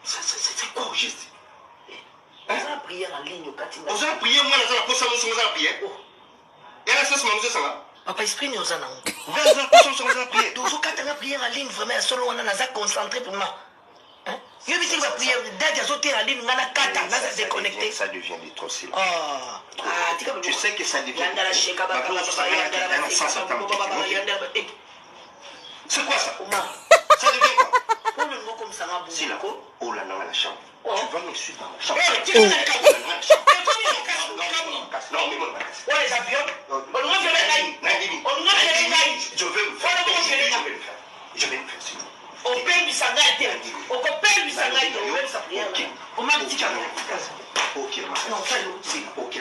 C'est quoi au juste? On a prière en ligne au Katinga. On a prié, moi, on a posé la prière. Et là, ça, c'est ma ça va. Papa, esprit, nous en avons. On a prié. Donc, on a prière en ligne, vraiment, solo, on a concentré pour moi. Je vais dire que la prière, dès en ligne, on a 4 ans, là, ça s'est connecté. Ça devient des trop silence. Tu sais que ça devient. C'est quoi ça? Ça devient quoi? C'est là. Oh là, non, la chambre. Tu vas me suivre dans la chambre. Tu vas me suivre non, mais moi, ouais, les avions. On nous fait les je vais le faire. Je vais le faire, s'il vous plaît. On paye du sangaïté. On paye du sangaïté. On paye sa prière. On m'a dit qu'il y a ok, non, ça, ok,